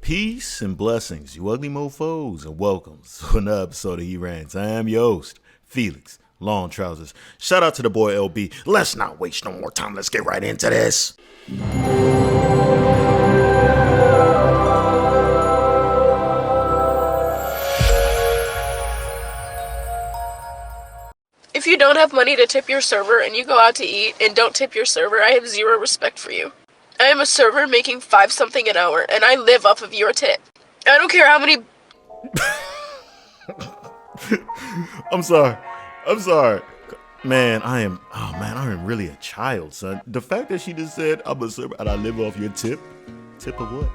Peace and blessings, you ugly mofos, and welcome to another episode of He Rants. I am your host, Felix Long Trousers. Shout out to the boy LB. Let's not waste no more time. Let's get right into this. If you don't have money to tip your server and you go out to eat and don't tip your server, I have zero respect for you. I am a server making 5 something an hour and I live off of your tip. I don't care how many... I'm sorry. Man, I am really a child, son. The fact that she just said, I'm a server and I live off your tip? Tip of what?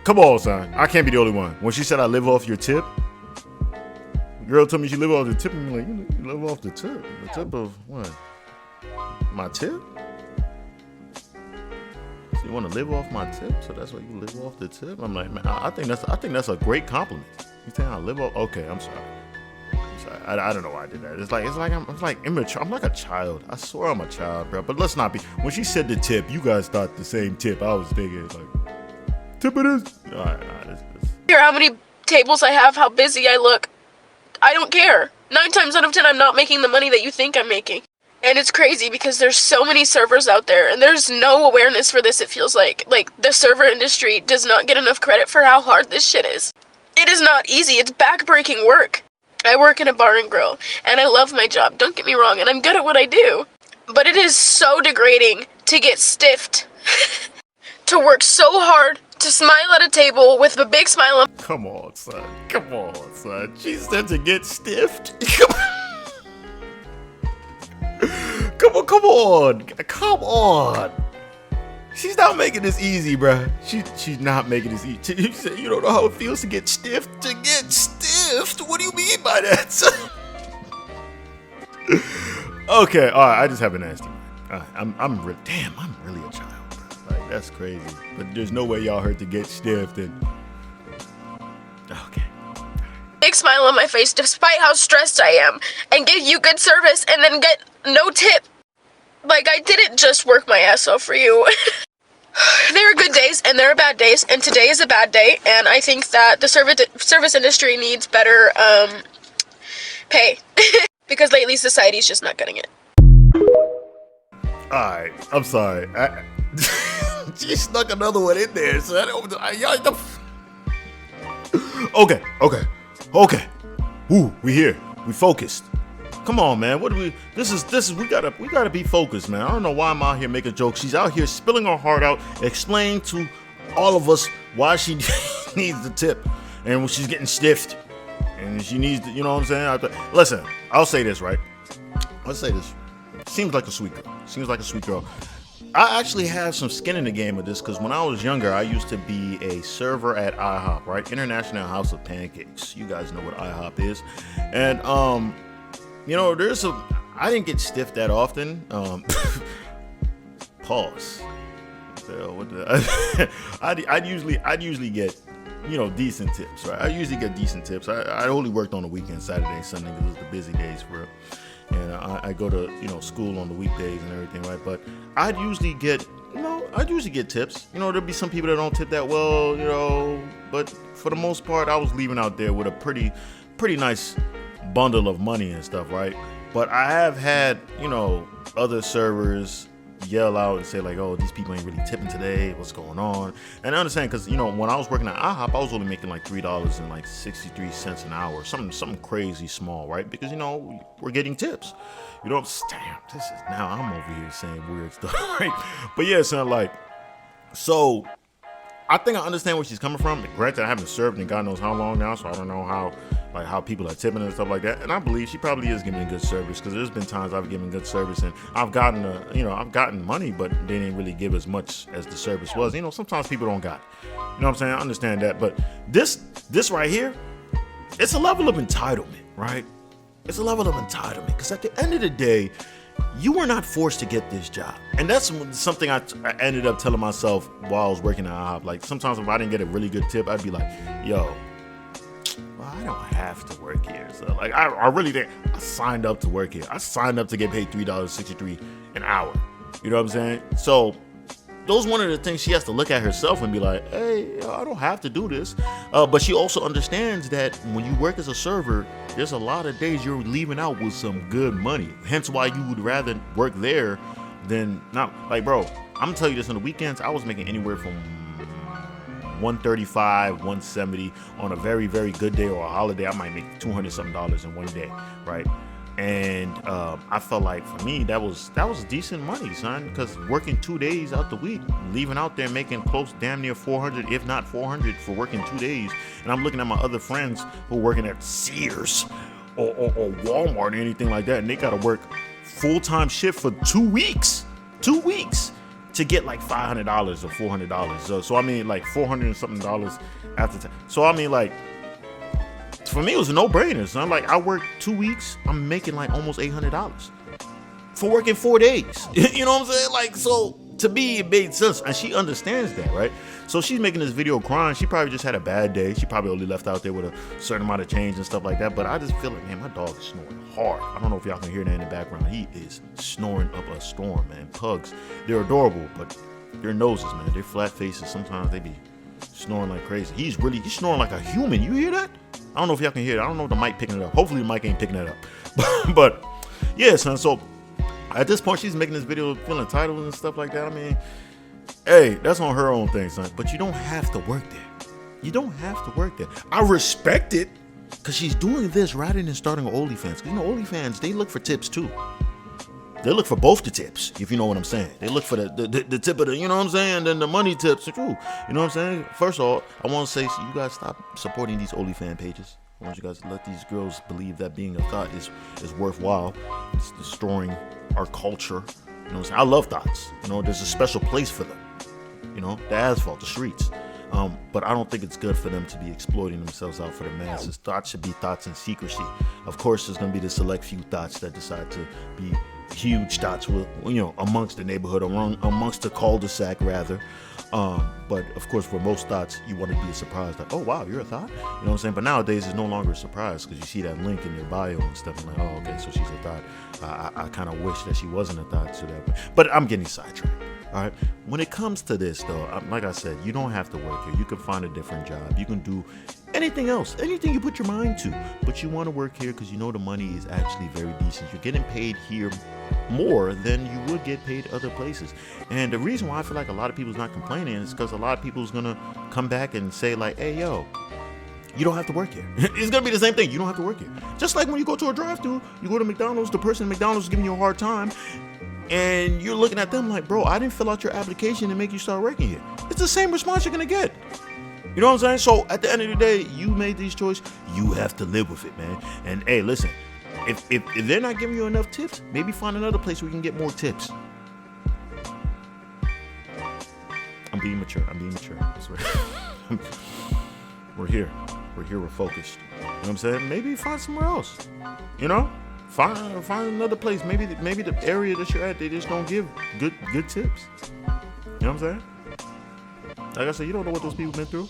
Come on, son. I can't be the only one. When she said I live off your tip, girl told me she live off the tip, and I'm like, you live off the tip? The tip of what? My tip? So you want to live off my tip? So that's why you live off the tip? I'm like, man, I think that's a great compliment. You saying I live off? Okay, I'm sorry. I don't know why I did that. It's like I'm immature. I'm like a child. I swear I'm a child, bro. But let's not be. When she said the tip, you guys thought the same tip. I was thinking like, tip it is. All right, this. Care how many tables I have, how busy I look. I don't care. 9 times out of 10, I'm not making the money that you think I'm making. And it's crazy because there's so many servers out there and there's no awareness for this, it feels like. Like, the server industry does not get enough credit for how hard this shit is. It is not easy. It's back-breaking work. I work in a bar and grill, and I love my job, don't get me wrong, and I'm good at what I do. But it is so degrading to get stiffed. To work so hard, to smile at a table with a big smile on... Come on, son. She said to get stiffed. Come on. She's not making this easy, bruh. She's not making this easy. You said you don't know how it feels to get stiffed? To get stiffed? What do you mean by that, son? Okay, all right. I just have an answer. I'm really a child. Like, that's crazy. But there's no way y'all heard to get stiffed and... Okay. Big smile on my face despite how stressed I am, and give you good service and then get no tip. Like, I didn't just work my ass off for you. There are good days and there are bad days, and today is a bad day, and I think that the service industry needs better pay. Because lately society's just not getting it. Alright, I'm sorry. She snuck another one in there, so Okay. Ooh, we here. We focused. Come on, man. What do we? This is. We gotta be focused, man. I don't know why I'm out here making jokes. She's out here spilling her heart out, explaining to all of us why she needs the tip, and when she's getting stiffed, and she needs, you know what I'm saying? Listen, I'll say this, right? Let's say this. Seems like a sweet girl. I actually have some skin in the game with this because when I was younger, I used to be a server at IHOP, right? International House of Pancakes. You guys know what IHOP is. And, you know, I didn't get stiffed that often. Pause. I'd usually get, you know, decent tips, right? I usually get decent tips. I only worked on the weekend, Saturday, Sunday, because it was the busy days for real. And I go to, you know, school on the weekdays and everything, right? But I'd usually get tips. You know, there'd be some people that don't tip that well, you know. But for the most part, I was leaving out there with a pretty nice bundle of money and stuff, right? But I have had, you know, other servers yell out and say like, oh, these people ain't really tipping today. What's going on? And I understand because, you know, when I was working at IHOP, I was only making like $3.63 an hour, something crazy small, right? Because, you know, we're getting tips. You know, damn, now I'm over here saying weird stuff, right? But yeah, so like, so I think I understand where she's coming from. Granted, I haven't served in God knows how long now, so I don't know how people are tipping and stuff like that. And I believe she probably is giving good service because there's been times I've given good service and I've gotten money, but they didn't really give as much as the service was. You know, sometimes people don't got it. You know what I'm saying? I understand that. But this right here, it's a level of entitlement, right? It's a level of entitlement because at the end of the day, you were not forced to get this job. And that's something I ended up telling myself while I was working at IHOP. Like, sometimes if I didn't get a really good tip, I'd be like, yo, well, I don't have to work here. So, like, I really didn't. I signed up to work here. I signed up to get paid $3.63 an hour. You know what I'm saying? So, those one of the things she has to look at herself and be like, hey, I don't have to do this. But she also understands that when you work as a server, there's a lot of days you're leaving out with some good money. Hence why you would rather work there than not. Like, bro, I'm gonna tell you this, on the weekends, I was making anywhere from 135, 170 on a very, very good day or a holiday. I might make $200 something in one day, right? And I felt like for me that was decent money, son, because working 2 days out the week, leaving out there making close damn near 400, if not 400 for working 2 days. And I'm looking at my other friends who are working at Sears or Walmart or anything like that, and they gotta work full-time shift for 2 weeks to get like $500 or $400. So I mean, like $400 and something after tax. So I mean, like, for me, it was a no-brainer, son. Like, I worked 2 weeks, I'm making like almost $800 for working 4 days. You know what I'm saying? Like, so to me, it made sense, and she understands that, right? So she's making this video crying. She probably just had a bad day. She probably only left out there with a certain amount of change and stuff like that. But I just feel like, man, my dog is snoring hard. I don't know if y'all can hear that in the background. He is snoring up a storm, man. Pugs, they're adorable, but their noses, man, their flat faces, sometimes they be snoring like crazy. He's snoring like a human. You hear that? I don't know if y'all can hear it. I don't know if the mic picking it up. Hopefully the mic ain't picking it up. But yeah, son. So at this point, she's making this video feeling entitled and stuff like that. I mean, hey, that's on her own thing, son. But you don't have to work there. You don't have to work there. I respect it because she's doing this rather than starting an OnlyFans. Because, you know, OnlyFans, they look for tips too. They look for both the tips, if you know what I'm saying. They look for the tip of the, you know what I'm saying, then the money tips are true. You know what I'm saying? First of all, I want to say, so you guys stop supporting these OnlyFans pages. I want you guys to let these girls believe that being a thought is worthwhile. It's destroying our culture. You know what I'm saying? I love thoughts. You know, there's a special place for them. You know, the asphalt, the streets. But I don't think it's good for them to be exploiting themselves out for the masses. Thoughts should be thoughts in secrecy. Of course, there's going to be the select few thoughts that decide to be huge thoughts, with, you know, amongst the neighborhood, amongst the cul-de-sac rather. But of course, for most thoughts, you want to be surprised, like, oh wow, you're a thought. You know what I'm saying? But nowadays, it's no longer a surprise because you see that link in your bio and stuff. And like, oh, okay, so she's a thought. I kind of wish that she wasn't a thought, so that. But I'm getting sidetracked. All right. When it comes to this, though, like I said, you don't have to work here. You can find a different job. You can do anything else, anything you put your mind to. But you want to work here because you know the money is actually very decent. You're getting paid here more than you would get paid other places. And the reason why I feel like a lot of people's not complaining is because a lot of people's gonna come back and say like, hey, yo, you don't have to work here. It's gonna be the same thing. You don't have to work here. Just like when you go to a drive-thru, you go to McDonald's, the person at McDonald's is giving you a hard time, and you're looking at them like, bro, I didn't fill out your application to make you start working here. It's the same response you're gonna get. You know what I'm saying? So at the end of the day, you made these choices. You have to live with it, man. And hey, listen, if they're not giving you enough tips, maybe find another place where you can get more tips. I'm being mature. That's right. We're here. We're focused. You know what I'm saying? Maybe find somewhere else. You know? Find another place. Maybe the area that you're at, they just don't give good tips. You know what I'm saying? Like I said, you don't know what those people been through.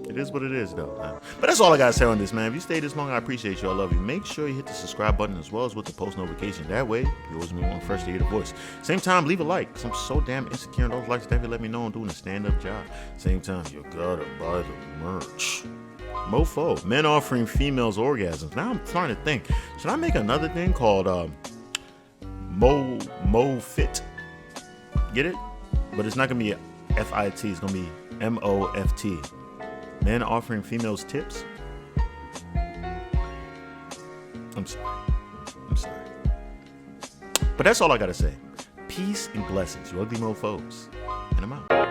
It is what it is, though. Man. But that's all I gotta say on this, man. If you stayed this long, I appreciate you. I love you. Make sure you hit the subscribe button as well as with the post notification. That way, you always be one first to hear the voice. Same time, leave a like. Cause I'm so damn insecure, and those likes definitely let me know I'm doing a stand-up job. Same time, you gotta buy the merch. Mofo, men offering females orgasms. Now I'm trying to think. Should I make another thing called Mo Fit? Get it? But it's not gonna be FIT. It's gonna be MOFT. Men offering females tips? I'm sorry. But that's all I gotta say. Peace and blessings, you ugly mofos. And I'm out.